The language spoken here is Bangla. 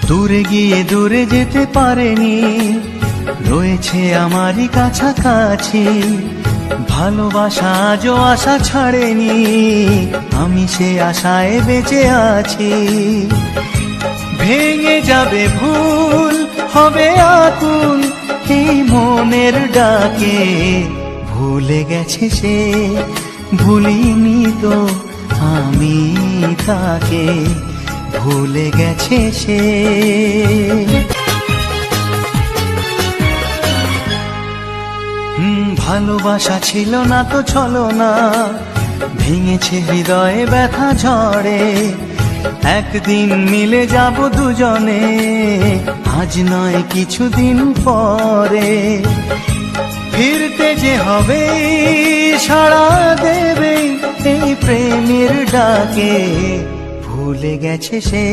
দূরে গিয়ে দূরে যেতে পারেনি, রয়েছে আমারই কাছাকাছি। ভালোবাসা আজও আশা ছাড়েনি, আমি সে আশায় বেঁচে আছি। ভেঙে যাবে ভুল, হবে আকুল এই মনের ডাকে। ভুলে গেছে সে, ভুলিনি তো আমি তাকে। ভুলে গেছে সে। ভালোবাসা ছিল না তো ছলো না, ভেঙেছে হৃদয়ে ব্যথা ঝড়ে। একদিন মিলে যাব দুজনে, আজ নয় কিছুদিন পরে। ফিরতে যে হবে, সাড়া দেবে এই প্রেমের ডাকে। ভুলে গেছে সে।